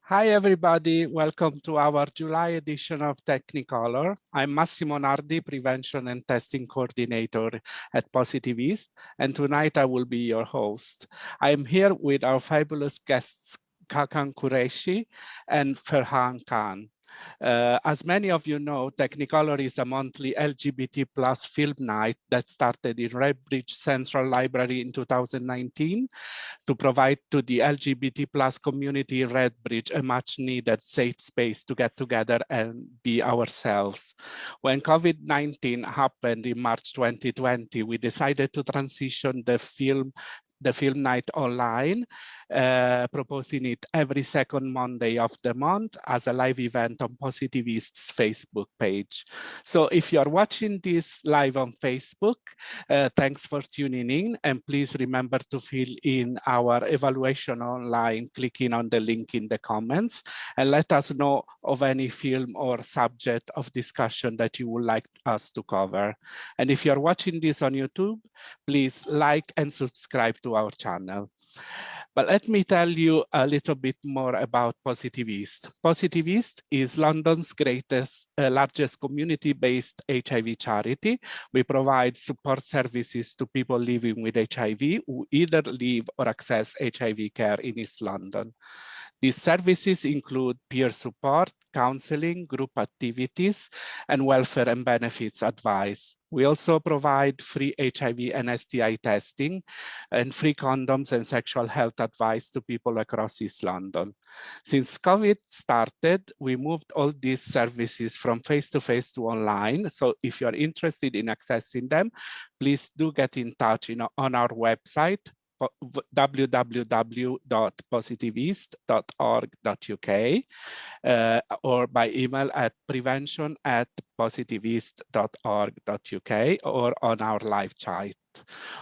Hi, everybody. Welcome to our July edition of Technicolor. I'm Massimo, Prevention and Testing Coordinator at Positivist, and tonight I will be your host. I'm here with our fabulous guests, Khakan Qureshi and Ferhan Khan. As many of you know, Technicolor is a monthly LGBT plus film night that started in Redbridge Central Library in 2019 to provide to the LGBT plus community in Redbridge a much needed safe space to get together and be ourselves. When COVID-19 happened in March 2020, we decided to transition the film night online, proposing it every second Monday of the month as a live event on Positivist's Facebook page. So if you're watching this live on Facebook, thanks for tuning in, and please remember to fill in our evaluation online, clicking on the link in the comments, and let us know of any film or subject of discussion that you would like us to cover. And if you're watching this on YouTube, please like and subscribe to our channel. But let me tell you a little bit more about Positivist. Positivist is London's largest community-based HIV charity. We provide support services to people living with HIV who either live or access HIV care in East London. These services include peer support, counseling, group activities, and welfare and benefits advice. We also provide free HIV and STI testing and free condoms and sexual health advice to people across East London. Since COVID started, we moved all these services from face-to-face to online. So if you're interested in accessing them, please do get in touch on our website, www.positivist.org.uk, or by email at prevention@positivist.org.uk, or on our live chat.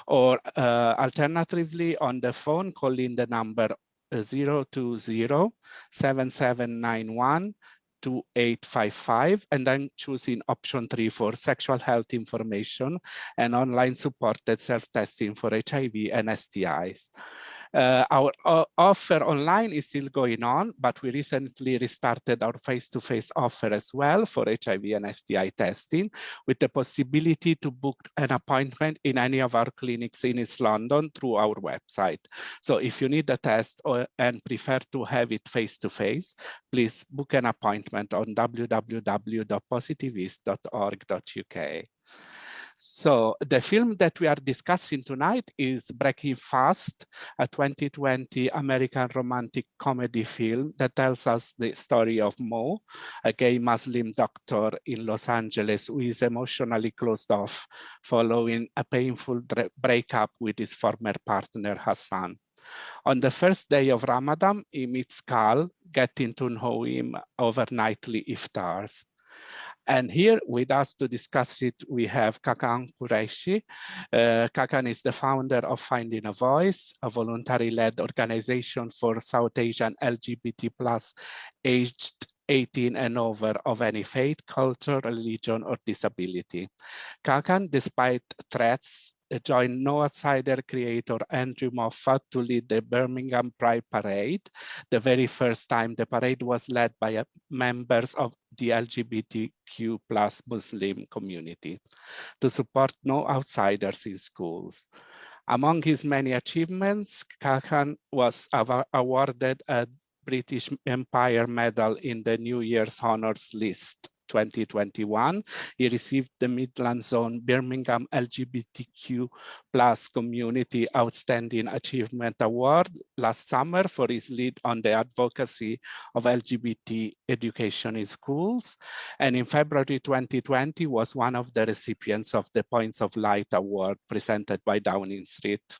Or alternatively, on the phone, call in the number 020-7791-2855, and then choosing option 3 for sexual health information and online supported self-testing for HIV and STIs. Our offer online is still going on, but we recently restarted our face-to-face offer as well for HIV and STI testing, with the possibility to book an appointment in any of our clinics in East London through our website. So if you need a test and prefer to have it face-to-face, please book an appointment on www.positivist.org.uk. So the film that we are discussing tonight is Breaking Fast, a 2020 American romantic comedy film that tells us the story of Mo, a gay Muslim doctor in Los Angeles who is emotionally closed off following a painful breakup with his former partner, Hassan. On the first day of Ramadan, he meets Carl, getting to know him over nightly iftars. And here with us to discuss it, we have Khakan Qureshi. Khakan is the founder of Finding a Voice, a voluntary-led organization for South Asian LGBT plus aged 18 and over of any faith, culture, religion, or disability. Khakan, despite threats, joined No Outsider creator Andrew Moffat to lead the Birmingham Pride Parade, the very first time the parade was led by members of the LGBTQ plus Muslim community to support No Outsiders in schools. Among his many achievements, Khakan was awarded a British Empire Medal in the New Year's Honours List 2021. He received the Midland Zone Birmingham LGBTQ plus Community Outstanding Achievement Award last summer for his lead on the advocacy of LGBT education in schools. And in February 2020 was one of the recipients of the Points of Light Award presented by Downing Street.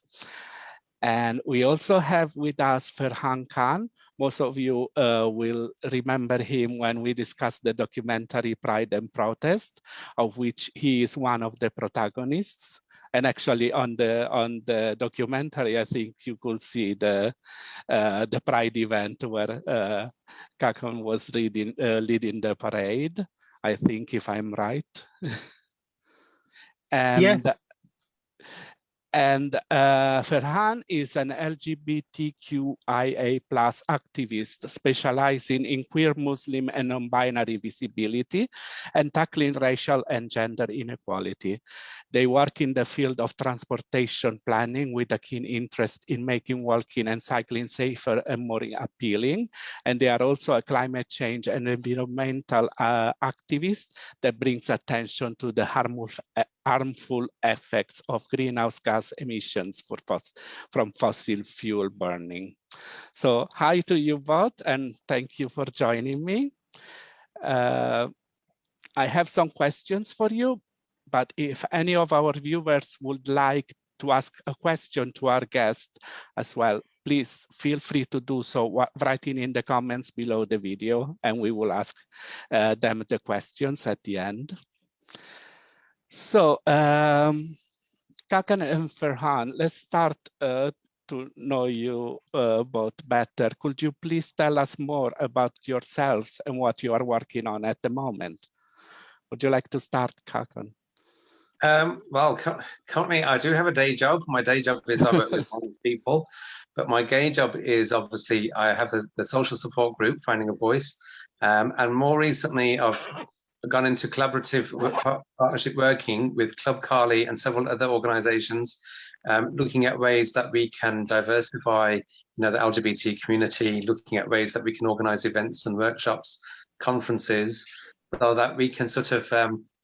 And we also have with us Ferhan Khan. Most of you will remember him when we discussed the documentary Pride and Protest, of which he is one of the protagonists. And actually on the documentary, I think you could see the Pride event where Khakan was leading the parade, I think, if I'm right. And Yes. And Ferhan is an LGBTQIA+ activist specializing in queer, Muslim, and non-binary visibility and tackling racial and gender inequality. They work in the field of transportation planning with a keen interest in making walking and cycling safer and more appealing. And they are also a climate change and environmental activist that brings attention to the harmful effects of greenhouse gas emissions from fossil fuel burning. So hi to you both, and thank you for joining me. I have some questions for you, but if any of our viewers would like to ask a question to our guest as well, please feel free to do so, writing in the comments below the video, and we will ask them the questions at the end. So, Khakan and Ferhan, let's start to know you both better. Could you please tell us more about yourselves and what you are working on at the moment? Would you like to start, Khakan? Well, currently I do have a day job. My day job is I work with homeless people, but my gay job is obviously I have the social support group, Finding a Voice. And more recently, I've gone into collaborative partnership working with Club Carly and several other organizations, looking at ways that we can diversify, the LGBT community, looking at ways that we can organize events and workshops, conferences, so that we can sort of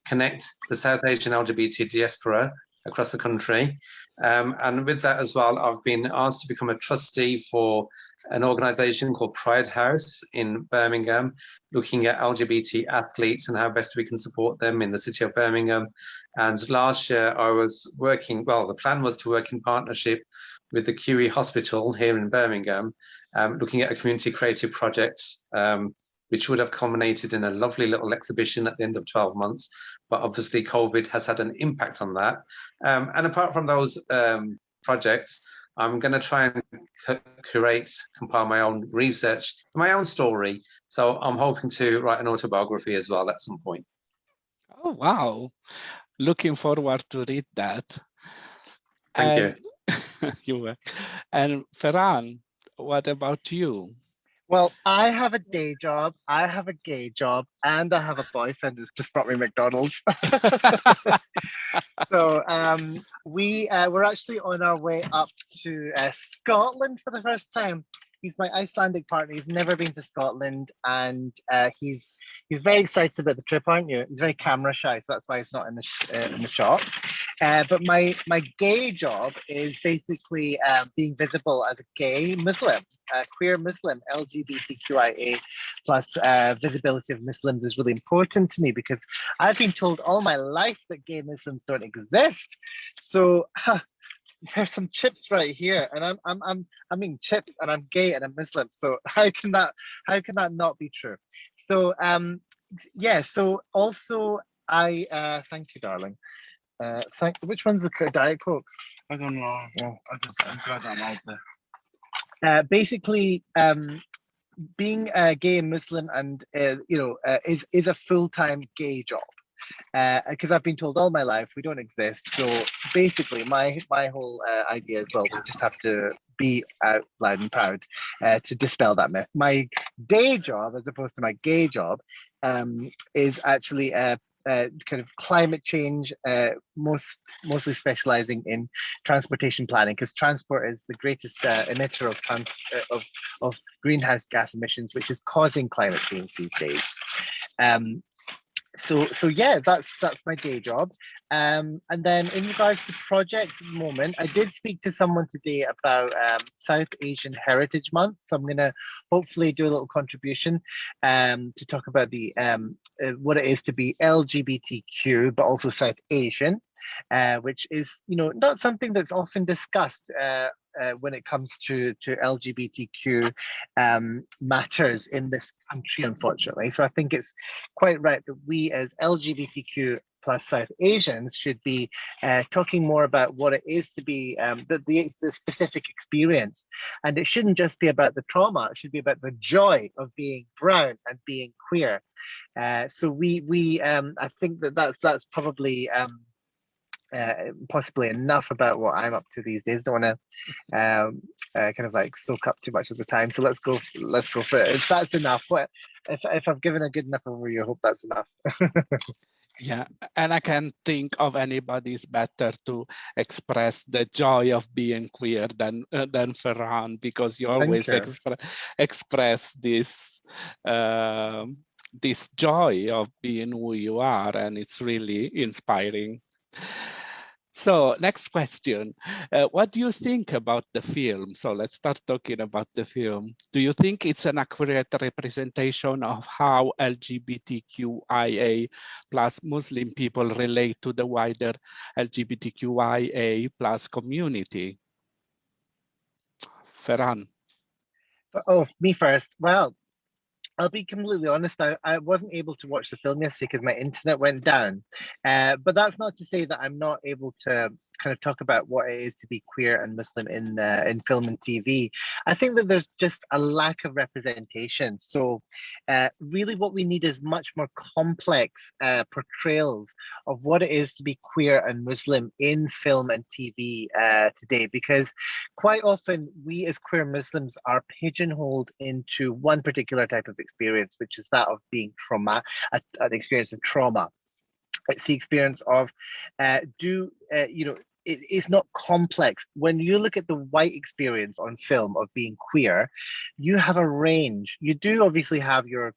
connect the South Asian LGBT diaspora across the country. And with that as well, I've been asked to become a trustee for an organization called Pride House in Birmingham, looking at LGBT athletes and how best we can support them in the city of Birmingham. And last year I was working, well, the plan was to work in partnership with the QE Hospital here in Birmingham, looking at a community creative project, which would have culminated in a lovely little exhibition at the end of 12 months. But obviously COVID has had an impact on that. And apart from those projects, I'm going to try and compile my own research, my own story. So I'm hoping to write an autobiography as well at some point. Oh, wow. Looking forward to read that. Thank you. And Ferhan, what about you? Well, I have a day job, I have a gay job, and I have a boyfriend who's just brought me McDonald's. So we're actually on our way up to Scotland for the first time. He's my Icelandic partner. He's never been to Scotland, and he's very excited about the trip, aren't you? He's very camera shy, so that's why he's not in the shot. But my gay job is basically being visible as a gay Muslim, queer Muslim, LGBTQIA plus visibility of Muslims is really important to me because I've been told all my life that gay Muslims don't exist. So there's some chips right here, and I'm eating chips, and I'm gay and I'm Muslim. So how can that not be true? So yeah. So also I thank you, darling. Which one's the Diet Coke? I don't know. Well, I'm glad I'm out there. Basically, being gay and Muslim and is a full-time gay job. Because I've been told all my life we don't exist. So basically, my whole idea as well to just have to be out loud and proud to dispel that myth. My day job, as opposed to my gay job, is actually kind of climate change, mostly specializing in transportation planning, because transport is the greatest emitter of greenhouse gas emissions, which is causing climate change these days. So yeah, that's my day job. And then in regards to projects at the moment, I did speak to someone today about South Asian Heritage Month. So I'm going to hopefully do a little contribution to talk about the what it is to be LGBTQ, but also South Asian, which is, not something that's often discussed when it comes to LGBTQ matters in this country, unfortunately. So I think it's quite right that we as LGBTQ plus South Asians should be talking more about what it is to be the specific experience. And it shouldn't just be about the trauma, it should be about the joy of being brown and being queer. So we I think that's probably possibly enough about what I'm up to these days. Don't want to kind of like soak up too much of the time. So let's go for it. If that's enough, if I've given a good enough overview, I hope that's enough. Yeah, and I can't think of anybody's better to express the joy of being queer than Ferhan, because you always express this this joy of being who you are, and it's really inspiring. So next question, what do you think about the film? So let's start talking about the film. Do you think it's an accurate representation of how LGBTQIA plus Muslim people relate to the wider LGBTQIA plus community? Ferhan. Oh, me first. Well, I'll be completely honest, I wasn't able to watch the film yesterday because my internet went down. But that's not to say that I'm not able to kind of talk about what it is to be queer and Muslim in film and TV. I think that there's just a lack of representation. So really what we need is much more complex portrayals of what it is to be queer and Muslim in film and TV today, because quite often we as queer Muslims are pigeonholed into one particular type of experience, which is that of being an experience of trauma. It's the experience of it's not complex. When you look at the white experience on film of being queer, you have a range. You do obviously have your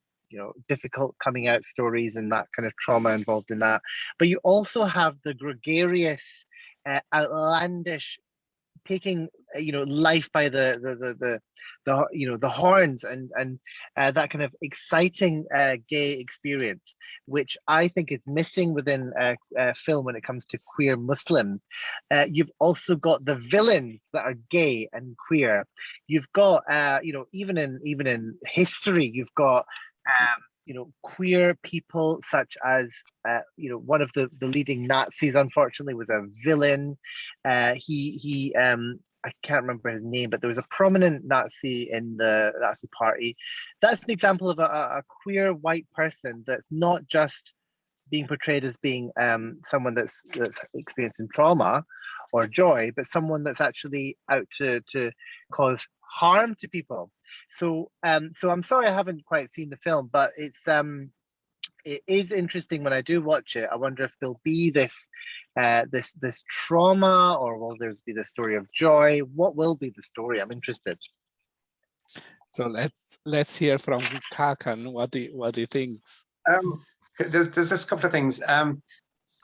difficult coming out stories and that kind of trauma involved in that, but you also have the gregarious, outlandish, taking life by the horns and that kind of exciting gay experience, which I think is missing within film when it comes to queer Muslims. You've also got the villains that are gay and queer. You've got even in history, you've got queer people such as one of the leading Nazis, unfortunately, was a villain. He I can't remember his name, but there was a prominent Nazi in the Nazi party. That's an example of a queer white person that's not just being portrayed as being someone that's experiencing trauma or joy, but someone that's actually out to cause harm to people. So so I'm sorry I haven't quite seen the film, but it is interesting when I do watch it. I wonder if there'll be this trauma, or will there be the story of joy? What will be the story? I'm interested. So let's hear from Khakan what he thinks. There's just a couple of things. I'm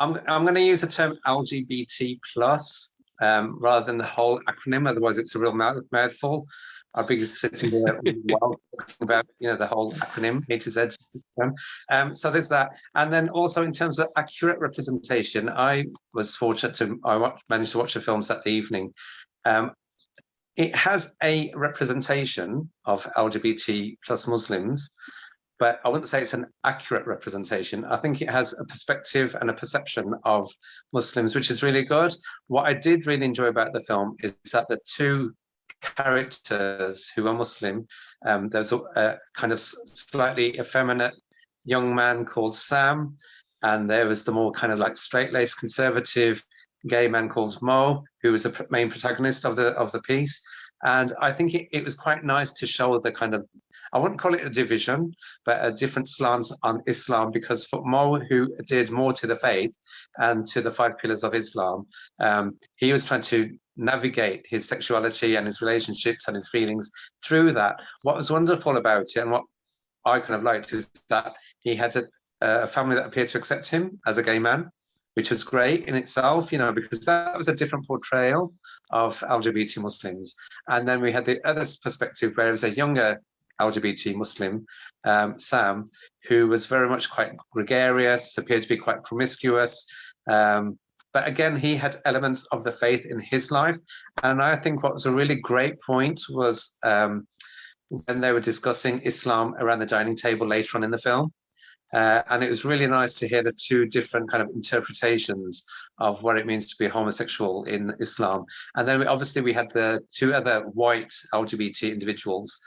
going to use the term LGBT plus rather than the whole acronym. Otherwise, it's a real mouthful. I'll be sitting there while talking about the whole acronym A to Z. So there's that, and then also in terms of accurate representation, I was fortunate I managed to watch the films that evening. It has a representation of LGBT plus Muslims, but I wouldn't say it's an accurate representation. I think it has a perspective and a perception of Muslims, which is really good. What I did really enjoy about the film is that the two characters who are Muslim, there's a kind of slightly effeminate young man called Sam, and there was the more kind of like straight-laced conservative gay man called Mo, who was the main protagonist of the piece. And I think it was quite nice to show the kind of, I wouldn't call it a division, but a different slant on Islam, because for Mo, who did more to the faith and to the 5 pillars of Islam, he was trying to navigate his sexuality and his relationships and his feelings through that. What was wonderful about it, and what I kind of liked, is that he had a family that appeared to accept him as a gay man, which was great in itself, because that was a different portrayal of LGBT Muslims. And then we had the other perspective, where it was a younger LGBT Muslim, Sam, who was very much quite gregarious, appeared to be quite promiscuous. But again, he had elements of the faith in his life. And I think what was a really great point was when they were discussing Islam around the dining table later on in the film. And it was really nice to hear the two different kind of interpretations of what it means to be homosexual in Islam. And then we had the two other white LGBT individuals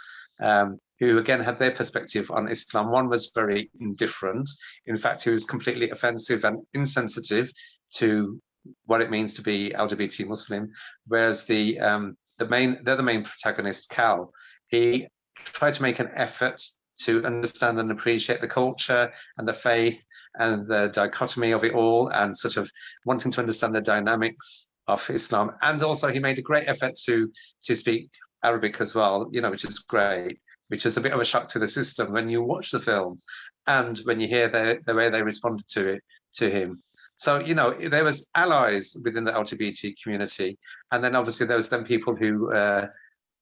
who again had their perspective on Islam. One was very indifferent. In fact, he was completely offensive and insensitive to what it means to be LGBT Muslim, whereas they're the main protagonist, Cal. He tried to make an effort to understand and appreciate the culture and the faith and the dichotomy of it all, and sort of wanting to understand the dynamics of Islam. And also he made a great effort to speak Arabic as well, you know, which is great, which is a bit of a shock to the system when you watch the film and when you hear the way they responded to him. So, you know, there was allies within the LGBT community, and then obviously there was then people who were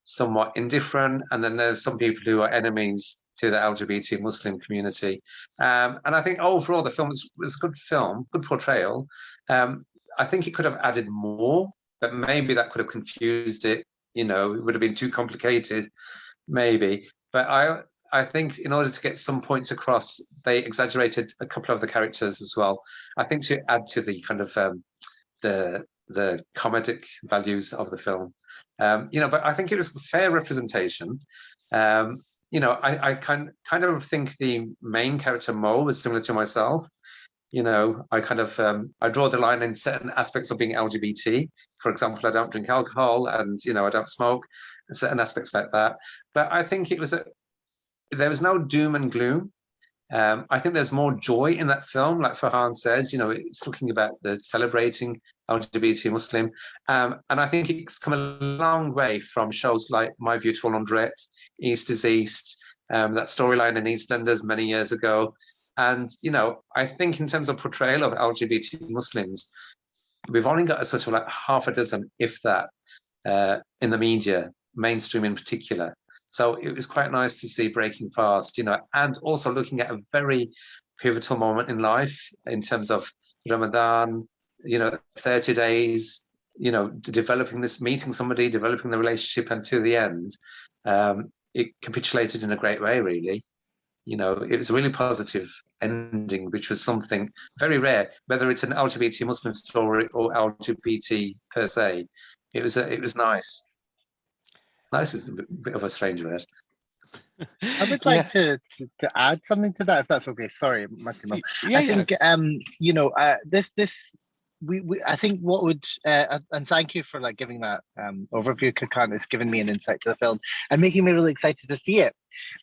somewhat indifferent, and then there's some people who are enemies to the LGBT Muslim community. And I think overall the film was a good film, good portrayal. I think it could have added more, but maybe that could have confused it. You know, it would have been too complicated, maybe. But I think in order to get some points across, they exaggerated a couple of the characters as well. I think to add to the kind of the comedic values of the film. You know, but I think it was a fair representation. You know, I kind of think the main character Mo was similar to myself. You know, I kind of I draw the line in certain aspects of being LGBT. For example, I don't drink alcohol, and you know, I don't smoke, certain aspects like that. But I think it was there was no doom and gloom. I think there's more joy in that film, like Ferhan says. You know, it's looking about the celebrating LGBT Muslim, and I think it's come a long way from shows like My Beautiful Laundrette, East is East, that storyline in EastEnders many years ago. And you know, I think in terms of portrayal of LGBT Muslims, we've only got a sort of like half a dozen, if that, in the media, mainstream in particular. So it was quite nice to see Breaking Fast, you know, and also looking at a very pivotal moment in life in terms of Ramadan, you know, 30 days, you know, developing this, meeting somebody, developing the relationship, and to the end, it capitulated in a great way, really. You know, it was a really positive ending, which was something very rare, whether it's an LGBT Muslim story or LGBT per se. It was nice. Nice is a bit of a strange word. I would like to add something to that, if that's okay. Sorry, Massimo. I think you know, we I think what would and thank you for like giving that overview, Khakan. It's given me an insight to the film and making me really excited to see it,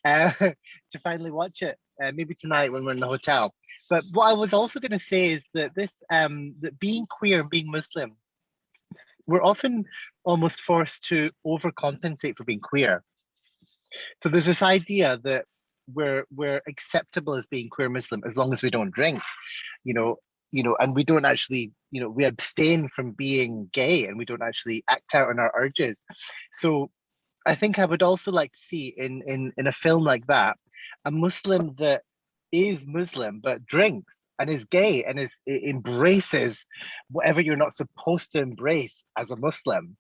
to finally watch it, maybe tonight when we're in the hotel. But what I was also going to say is that that being queer and being Muslim, we're often almost forced to overcompensate for being queer. So there's this idea that we're acceptable as being queer Muslim as long as we don't drink, you know, and we don't actually, you know, we abstain from being gay and we don't actually act out on our urges. So I think I would also like to see in a film like that, a Muslim that is Muslim but drinks and is gay and embraces whatever you're not supposed to embrace as a Muslim.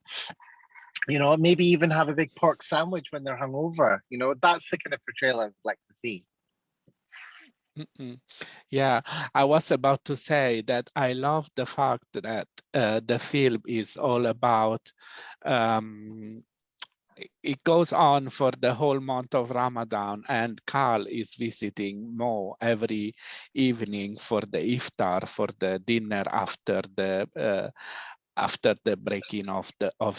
You know, maybe even have a big pork sandwich when they're hungover. You know, that's the kind of portrayal I'd like to see. Yeah, I was about to say that I love the fact that the film is all about, it goes on for the whole month of Ramadan, and Carl is visiting Mo every evening for the iftar, for the dinner after the breaking of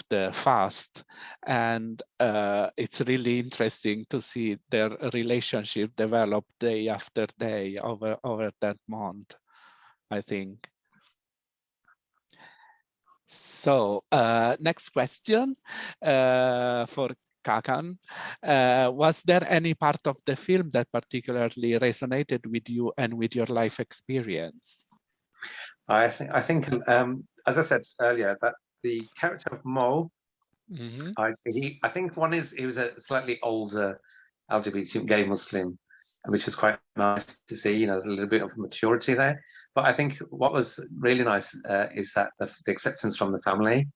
the fast. And it's really interesting to see their relationship develop day after day over that month, I think. So next question for Khakan. Was there any part of the film that particularly resonated with you and with your life experience? I think as I said earlier, that the character of Mo, I think one is he was a slightly older LGBT gay Muslim, which was quite nice to see. You know, there's a little bit of maturity there. But I think what was really nice is that the acceptance from the family.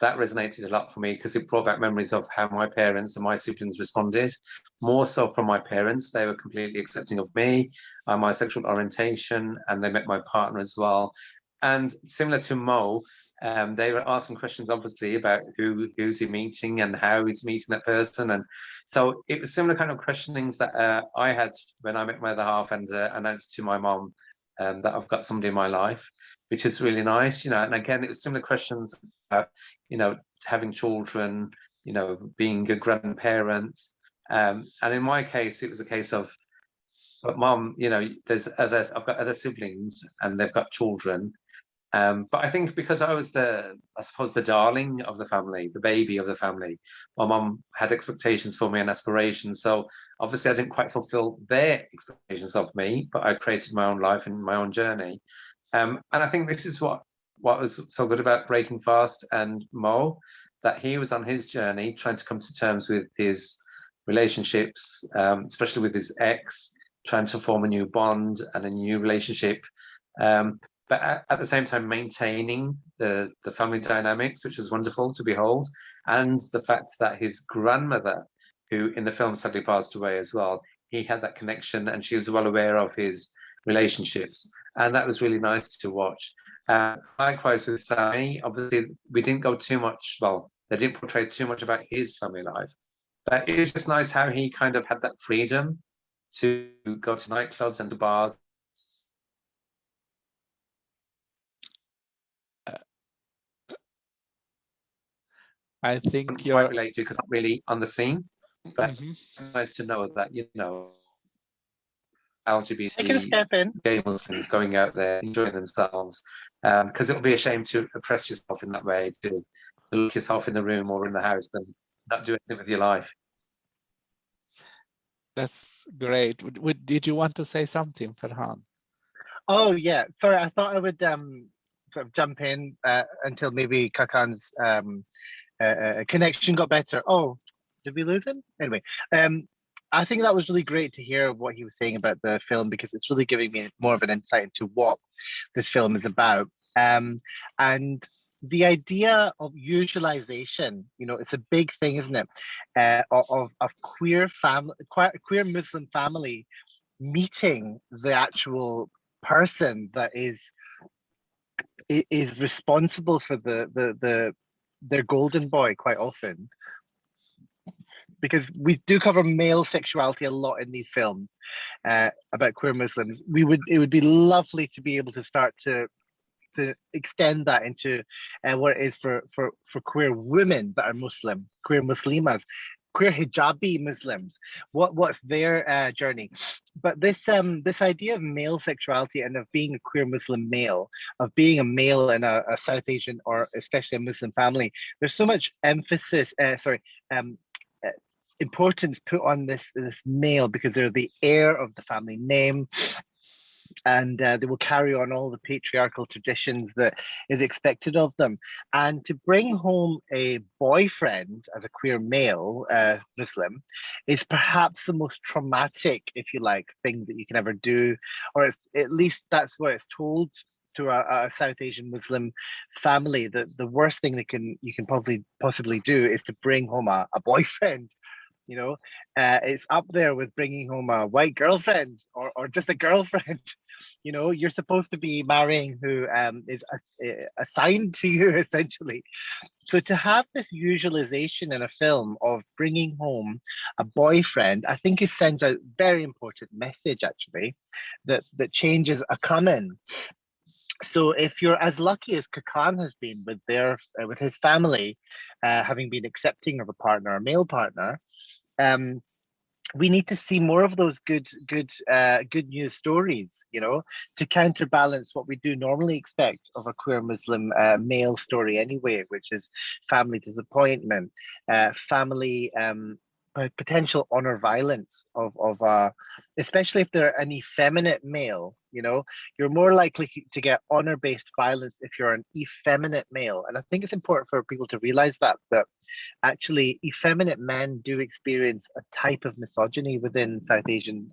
That resonated a lot for me because it brought back memories of how my parents and my siblings responded. More so from my parents, they were completely accepting of me, my sexual orientation, and they met my partner as well. And similar to Mo, they were asking questions obviously about who's he meeting and how he's meeting that person. And so it was similar kind of questionings that I had when I met my other half and announced to my mom that I've got somebody in my life, which is really nice, you know. And again, it was similar questions about, you know, having children, you know, being a grandparent. And in my case, it was a case of, but mom, you know, I've got other siblings and they've got children. But I think because I was I suppose, the darling of the family, the baby of the family, my mum had expectations for me and aspirations. So obviously I didn't quite fulfill their expectations of me, but I created my own life and my own journey. And I think this is what was so good about Breaking Fast and Mo, that he was on his journey trying to come to terms with his relationships, especially with his ex, trying to form a new bond and a new relationship. But at the same time maintaining the family dynamics, which was wonderful to behold, and the fact that his grandmother, who in the film sadly passed away as well, he had that connection and she was well aware of his relationships, and that was really nice to watch. Likewise with Sammy, obviously we didn't go too much, well, they didn't portray too much about his family life, but it was just nice how he kind of had that freedom to go to nightclubs and to bars. I think you're quite related to because I'm really on the scene, but nice to know that, you know, LGBT, I can step in. gay Muslims going out there enjoying themselves, because it'll be a shame to oppress yourself in that way, to look yourself in the room or in the house and not do anything with your life. That's great. Did you want to say something, Ferhan? Oh yeah, sorry. I thought I would sort of jump in until maybe Khakan's connection got better. Oh, did we lose him? Anyway, I think that was really great to hear what he was saying about the film, because it's really giving me more of an insight into what this film is about. And the idea of usualization, you know, it's a big thing, isn't it? Of queer Muslim family meeting the actual person that is responsible for their golden boy quite often, because we do cover male sexuality a lot in these films about queer Muslims. It would be lovely to be able to start to extend that into what it is for queer women that are Muslim, queer Muslimas, queer hijabi Muslims. What's their journey? But this idea of male sexuality and of being a queer Muslim male, of being a male in a South Asian or especially a Muslim family, there's so much emphasis. Importance put on this male because they're the heir of the family name, and they will carry on all the patriarchal traditions that is expected of them. And to bring home a boyfriend as a queer male Muslim is perhaps the most traumatic, if you like, thing that you can ever do, or at least that's what it's told to a South Asian Muslim family, that the worst thing you can possibly do is to bring home a boyfriend. You know, it's up there with bringing home a white girlfriend or just a girlfriend. You know, you're supposed to be marrying who is assigned to you, essentially. So to have this usualization in a film of bringing home a boyfriend, I think it sends a very important message, actually, that changes are coming. So if you're as lucky as Khakan has been with his family, having been accepting of a partner, a male partner, we need to see more of those good news stories, you know, to counterbalance what we do normally expect of a queer Muslim male story anyway, which is family disappointment, family potential honor violence of especially if they're an effeminate male. You know, you're more likely to get honor-based violence if you're an effeminate male. And I think it's important for people to realize that actually effeminate men do experience a type of misogyny within South Asian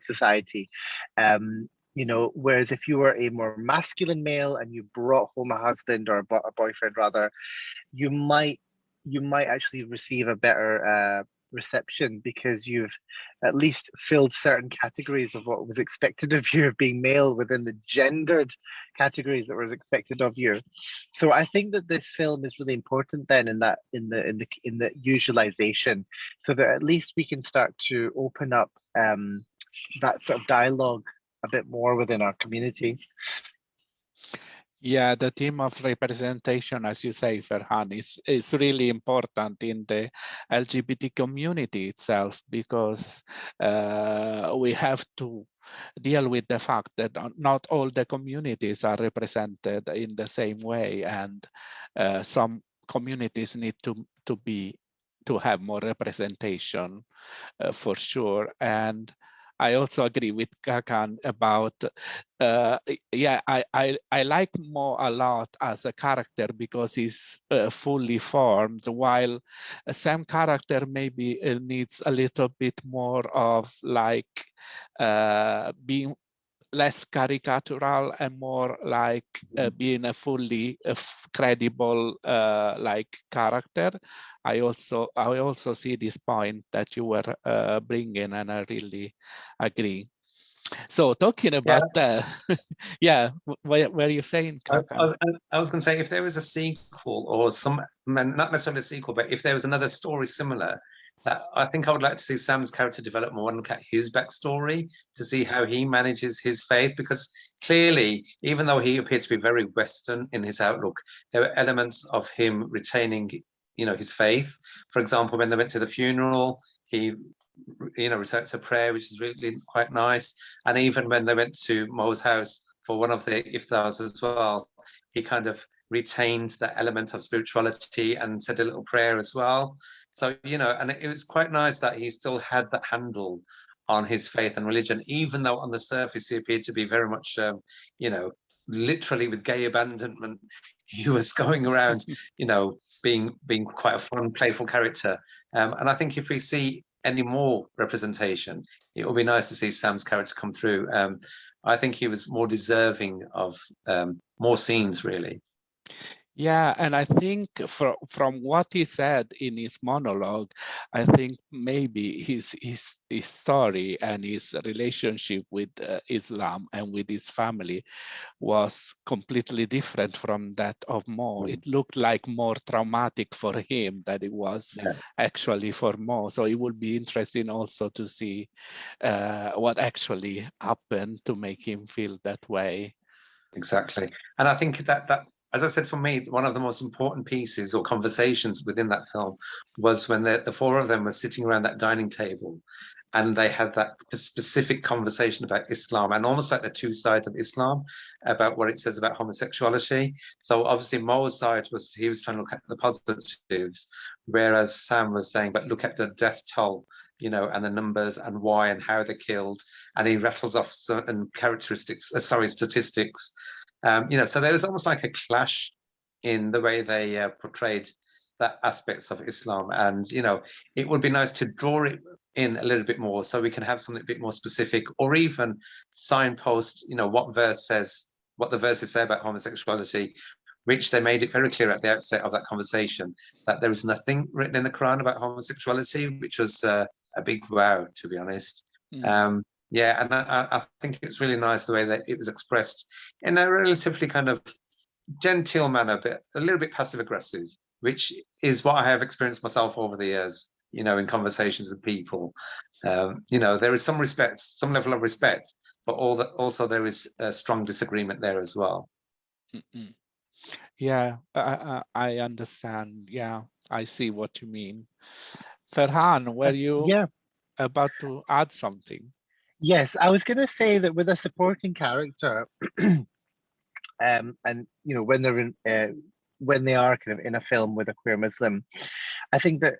society. You know, whereas if you were a more masculine male and you brought home a husband or a boyfriend rather, you might actually receive a better reception, because you've at least filled certain categories of what was expected of you of being male within the gendered categories that was expected of you. So I think that this film is really important then in the usualization, so that at least we can start to open up that sort of dialogue a bit more within our community. Yeah, the theme of representation, as you say, Ferhan, is really important in the LGBT community itself, because we have to deal with the fact that not all the communities are represented in the same way, and some communities need to have more representation for sure. And I also agree with Khakan about, I like Mo a lot as a character because he's fully formed, while Sam character maybe needs a little bit more of like being less caricatural and more like being a fully credible like character. I also see this point that you were bringing, and I really agree. So talking about were you saying, Khakan? I was going to say, if there was a sequel or not necessarily a sequel, but if there was another story similar, that I think I would like to see Sam's character develop more and look at his backstory to see how he manages his faith, because clearly, even though he appeared to be very Western in his outlook, there were elements of him retaining, his faith. For example, when they went to the funeral, he recites a prayer, which is really quite nice. And even when they went to Mo's house for one of the iftars as well, he kind of retained that element of spirituality and said a little prayer as well. So, and it was quite nice that he still had that handle on his faith and religion, even though on the surface he appeared to be very much, literally with gay abandonment. He was going around, being quite a fun, playful character. And I think if we see any more representation, it will be nice to see Sam's character come through. I think he was more deserving of more scenes, really. Yeah, and I think from what he said in his monologue, I think maybe his story and his relationship with Islam and with his family was completely different from that of Mo. It looked like more traumatic for him than it was actually for Mo. So it would be interesting also to see what actually happened to make him feel that way. Exactly. And I think that as I said, for me, one of the most important pieces or conversations within that film was when the four of them were sitting around that dining table, and they had that specific conversation about Islam, and almost like the two sides of Islam, about what it says about homosexuality. So obviously Mo's side he was trying to look at the positives, whereas Sam was saying, but look at the death toll, and the numbers and why and how they're killed. And he rattles off certain statistics. So there was almost like a clash in the way they portrayed that aspects of Islam. And, it would be nice to draw it in a little bit more so we can have something a bit more specific, or even signpost, what the verses say about homosexuality, which they made it very clear at the outset of that conversation, that there is nothing written in the Quran about homosexuality, which was a big wow, to be honest. Yeah, and I think it's really nice the way that it was expressed in a relatively kind of genteel manner, but a little bit passive aggressive, which is what I have experienced myself over the years, in conversations with people. There is some level of respect, but also there is a strong disagreement there as well. Yeah, I understand. Yeah, I see what you mean. Ferhan, were you about to add something? Yes, I was going to say that with a supporting character, and when they're when they are kind of in a film with a queer Muslim, I think that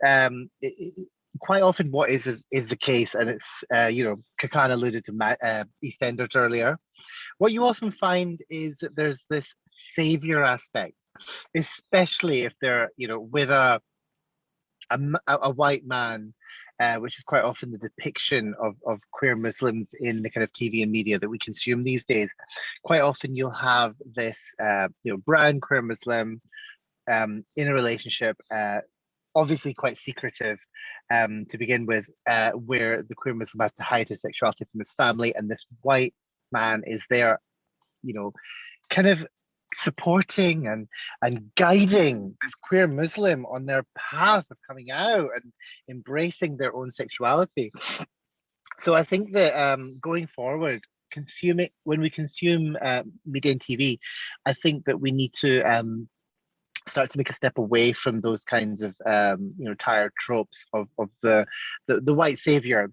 quite often what is the case, and it's Khakan alluded to EastEnders earlier. What you often find is that there's this savior aspect, especially if they're with a white man, which is quite often the depiction of queer Muslims in the kind of TV and media that we consume these days. Quite often you'll have this brown queer Muslim in a relationship, obviously quite secretive to begin with, where the queer Muslim has to hide his sexuality from his family, and this white man is there, kind of supporting and guiding this queer Muslim on their path of coming out and embracing their own sexuality. So I think that going forward, when we consume media and TV, I think that we need to start to make a step away from those kinds of tired tropes of the white savior,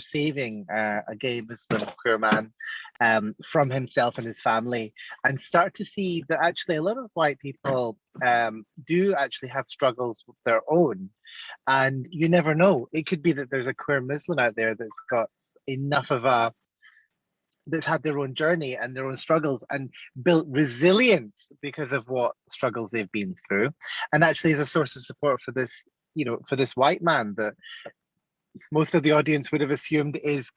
saving a gay Muslim queer man from himself and his family, and start to see that actually a lot of white people do actually have struggles of their own, and you never know. It could be that there's a queer Muslim out there that's got enough of a that's had their own journey and their own struggles and built resilience because of what struggles they've been through, and actually is a source of support for this, for this white man that most of the audience would have assumed is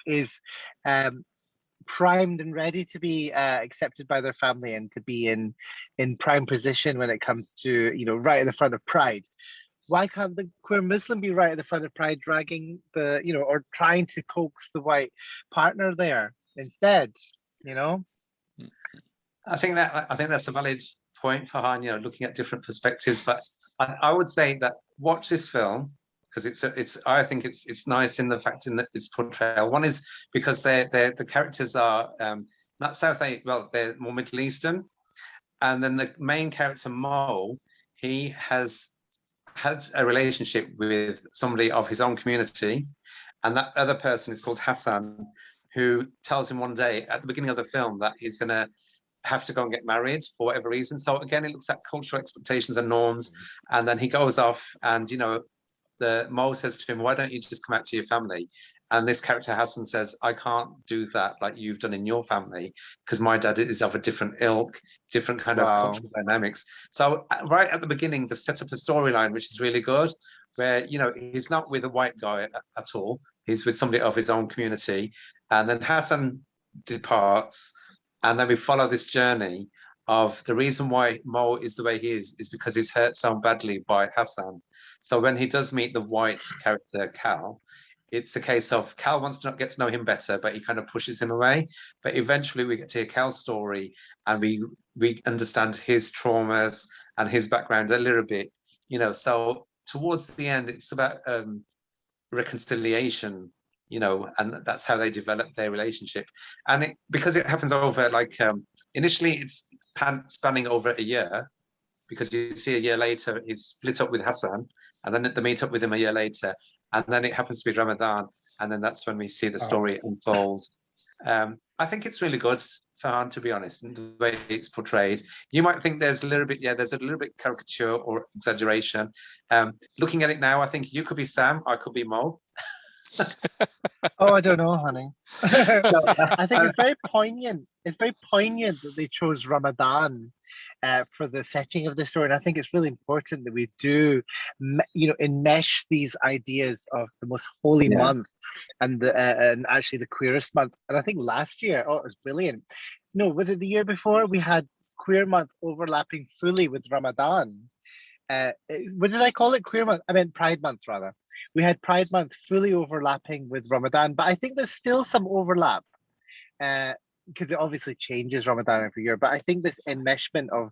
primed and ready to be accepted by their family and to be in prime position when it comes to, right at the front of Pride. Why can't the queer Muslim be right at the front of Pride, dragging the, or trying to coax the white partner there instead? I think that's a valid point, Ferhan. Looking at different perspectives, but I would say that watch this film because I think it's nice in the fact in that its portrayal. One is because the characters are not South Asian, well, they're more Middle Eastern, and then the main character Mo, he has had a relationship with somebody of his own community, and that other person is called Hassan, who tells him one day at the beginning of the film that he's going to have to go and get married for whatever reason. So again, it looks at cultural expectations and norms, and then he goes off and the Mo says to him, why don't you just come out to your family? And this character Hassan says, I can't do that like you've done in your family, because my dad is of a different ilk, different kind of cultural dynamics. So right at the beginning, they've set up a storyline which is really good, where he's not with a white guy at all. He's with somebody of his own community. And then Hassan departs, and then we follow this journey of the reason why Mo is the way he is because he's hurt so badly by Hassan. So when he does meet the white character Cal, it's a case of Cal wants to get to know him better, but he kind of pushes him away. But eventually we get to hear Cal's story, and we understand his traumas and his background a little bit, So towards the end, it's about reconciliation, and that's how they develop their relationship. And because it happens over initially it's spanning over a year, because you see a year later he's split up with Hassan, and then they meet up with him a year later, and then it happens to be Ramadan, and then that's when we see the story unfold. I think it's really good, Ferhan, to be honest, in the way it's portrayed. You might think there's a little bit caricature or exaggeration. Looking at it now, I think you could be Sam, I could be Mo. Oh, I don't know, honey. No, I think it's very poignant. It's very poignant that they chose Ramadan for the setting of the story, and I think it's really important that we do, enmesh these ideas of the most holy month and actually the queerest month. And I think last year, it was brilliant. No, was it the year before? We had Queer Month overlapping fully with Ramadan. What did I call it? Queer Month? I meant Pride Month, rather. We had Pride Month fully overlapping with Ramadan, but I think there's still some overlap because it obviously changes Ramadan every year. But I think this enmeshment of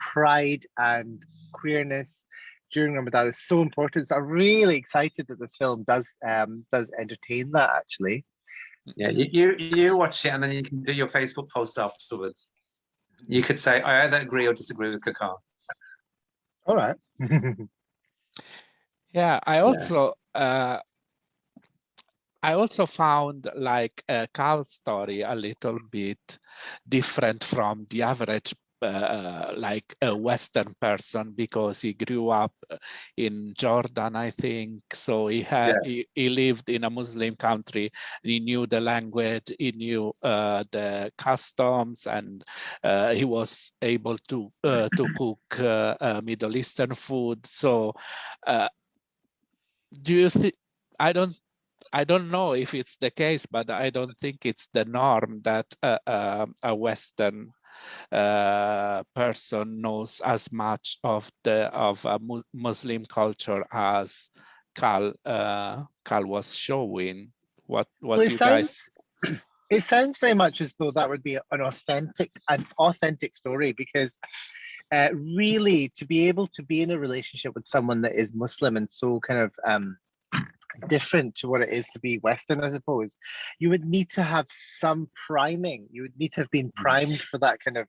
pride and queerness during Ramadan is so important. So I'm really excited that this film does entertain that, actually. Yeah, you watch it and then you can do your Facebook post afterwards. You could say, I either agree or disagree with Khakan. All right. Yeah, I also found Carl's story a little bit different from the average a Western person, because he grew up in Jordan, I think. So he lived in a Muslim country. He knew the language, he knew the customs, and he was able to cook Middle Eastern food. So do you think, I don't know if it's the case, but I don't think it's the norm that a Western person knows as much of a Muslim culture as Cal was showing. What do you guys? It sounds very much as though that would be an authentic story, because really to be able to be in a relationship with someone that is Muslim and so kind of different to what it is to be Western, I suppose. You would need to have some priming. You would need to have been primed for that kind of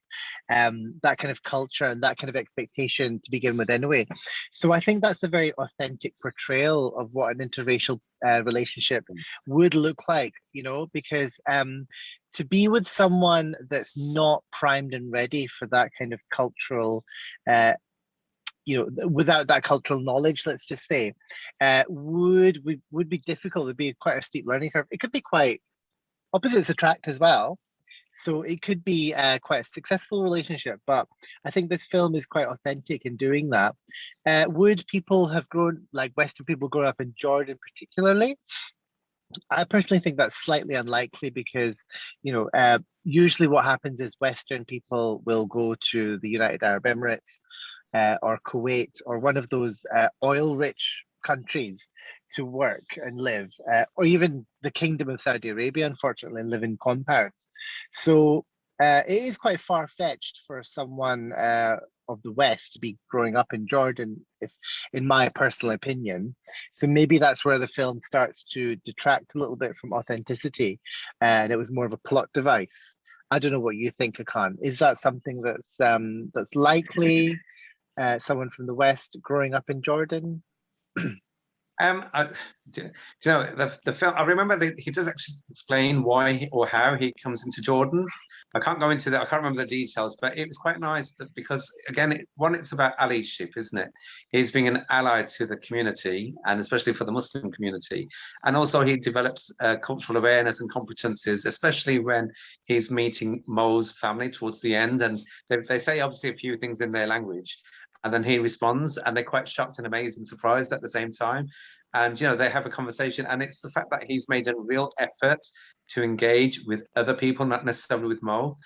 culture and that kind of expectation to begin with, anyway. So I think that's a very authentic portrayal of what an interracial relationship would look like. You know, because to be with someone that's not primed and ready for that kind of cultural without that cultural knowledge, let's just say, would be difficult. It'd be quite a steep learning curve. It could be quite opposites attract as well. So it could be quite a successful relationship, but I think this film is quite authentic in doing that. Would people have grown, like Western people grow up in Jordan particularly? I personally think that's slightly unlikely because, usually what happens is Western people will go to the United Arab Emirates or Kuwait or one of those oil-rich countries to work and live, or even the Kingdom of Saudi Arabia, unfortunately, and live in compounds. So it is quite far-fetched for someone of the West to be growing up in Jordan, in my personal opinion. So maybe that's where the film starts to detract a little bit from authenticity, and it was more of a plot device. I don't know what you think, Khakan. Is that something that's likely? Someone from the West growing up in Jordan? The film, I remember he does actually explain why or how he comes into Jordan. I can't go into that. I can't remember the details, but it was quite nice because, again, it's about allyship, isn't it? He's being an ally to the community, and especially for the Muslim community. And also he develops cultural awareness and competencies, especially when he's meeting Mo's family towards the end. And they say, obviously, a few things in their language. And then he responds, and they're quite shocked and amazed and surprised at the same time. And, they have a conversation. And it's the fact that he's made a real effort to engage with other people, not necessarily with Mo.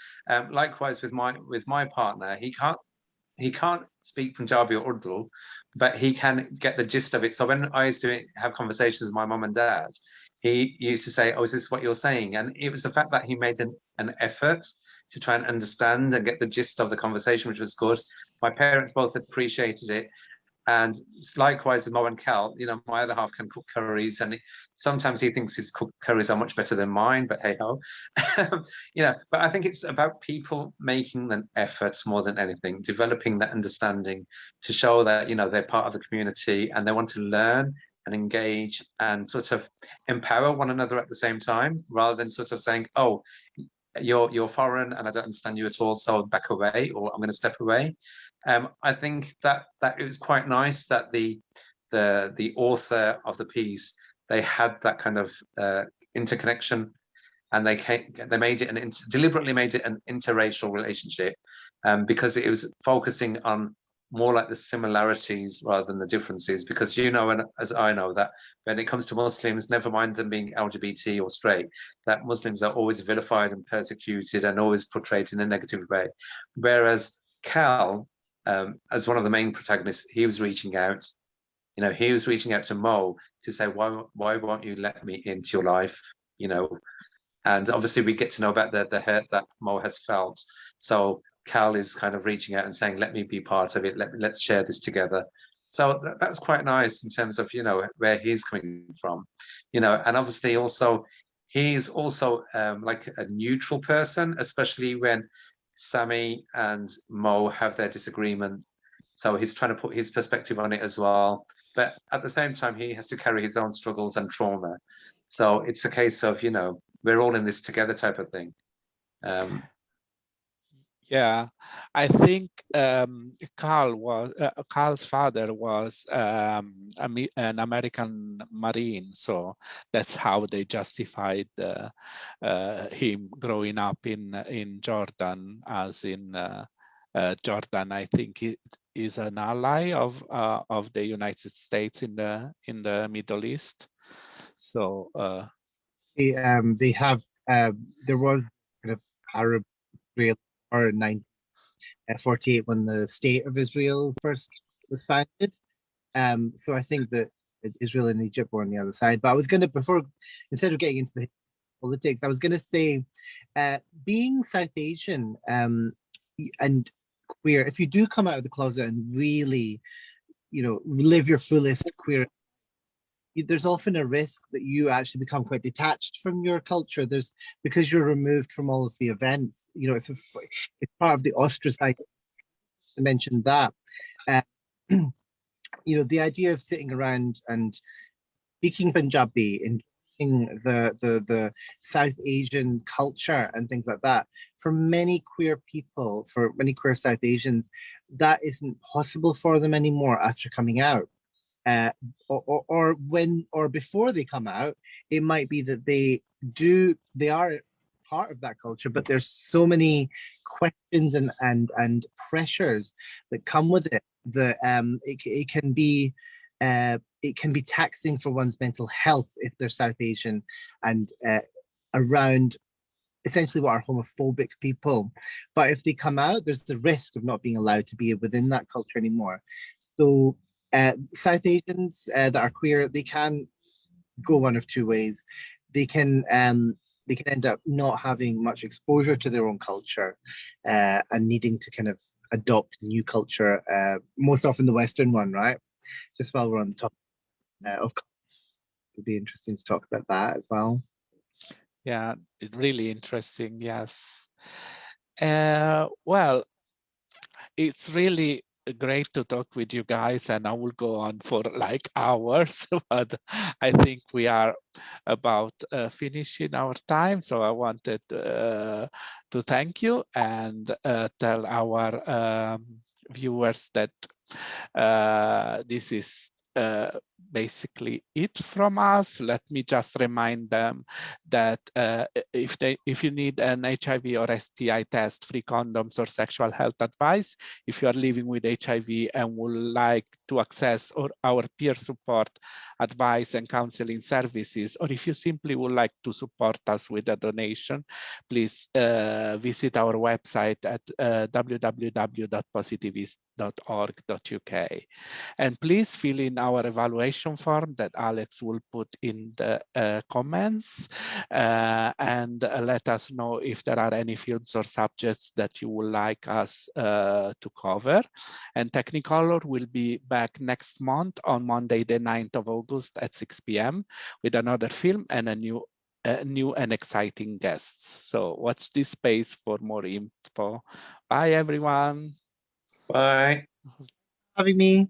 Likewise, with my partner, he can't speak Punjabi or Urdu, but he can get the gist of it. So when I used to have conversations with my mum and dad, he used to say, "Oh, is this what you're saying?" And it was the fact that he made an effort to try and understand and get the gist of the conversation, which was good. My parents both appreciated it. And likewise with Mo and Cal, my other half can cook curries, and sometimes he thinks his cooked curries are much better than mine, but hey ho. But I think it's about people making an effort more than anything, developing that understanding to show that, they're part of the community and they want to learn and engage and sort of empower one another at the same time, rather than sort of saying, oh, you're foreign and I don't understand you at all, so back away, or I'm going to step away. I think that it was quite nice that the author of the piece, they had that kind of interconnection, and they made it deliberately made it an interracial relationship, because it was focusing on more like the similarities rather than the differences. Because and as I know, that when it comes to Muslims, never mind them being LGBT or straight, that Muslims are always vilified and persecuted and always portrayed in a negative way. Whereas Cal, as one of the main protagonists, he was reaching out. He was reaching out to Mo to say, why won't you let me into your life? And obviously we get to know about the hurt that Mo has felt. So Cal is kind of reaching out and saying, let me be part of it. Let's share this together. So that's quite nice in terms of, where he's coming from, and obviously also, he's also like a neutral person, especially when Sammy and Mo have their disagreement. So he's trying to put his perspective on it as well. But at the same time, he has to carry his own struggles and trauma. So it's a case of, we're all in this together type of thing. Yeah, I think Carl's father was an American Marine, so that's how they justified him growing up in Jordan, as in Jordan, I think it is an ally of the United States in the Middle East. So they have there was kind of Arab Israel or in 1948 when the state of Israel first was founded. So I think that Israel and Egypt were on the other side. But I was going to, instead of getting into the politics, I was going to say, being South Asian and queer, if you do come out of the closet and really, live your fullest queer, there's often a risk that you actually become quite detached from your culture. Because you're removed from all of the events. You know, it's part of the ostracized. I mentioned that. Uh, you know, the idea of sitting around and speaking Punjabi and the South Asian culture and things like that, for many queer people, for many queer South Asians, that isn't possible for them anymore after coming out. Or before they come out, it might be that they are part of that culture, but there's so many questions and pressures that come with it that it can be taxing for one's mental health if they're South Asian and around essentially what are homophobic people. But if they come out, there's the risk of not being allowed to be within that culture anymore. So South Asians that are queer, they can go one of two ways. They can end up not having much exposure to their own culture and needing to kind of adopt a new culture, most often the Western one, right? Just while we're on the topic of culture, it would be interesting to talk about that as well. Yeah, it's really interesting, yes. Well, it's really great to talk with you guys, and I will go on for like hours, but I think we are about finishing our time. So I wanted to thank you and tell our viewers that this is basically it from us. Let me just remind them that if you need an HIV or STI test, free condoms, or sexual health advice, if you are living with HIV and would like to access our peer support advice and counseling services, or if you simply would like to support us with a donation, please visit our website at www.positivist.org.uk. And please fill in our evaluation form that Alex will put in the comments, and let us know if there are any films or subjects that you would like us to cover. And Technicolor will be back next month on Monday, the 9th of August at 6 p.m. with another film and a new and exciting guests. So watch this space for more info. Bye, everyone. Bye. Having me.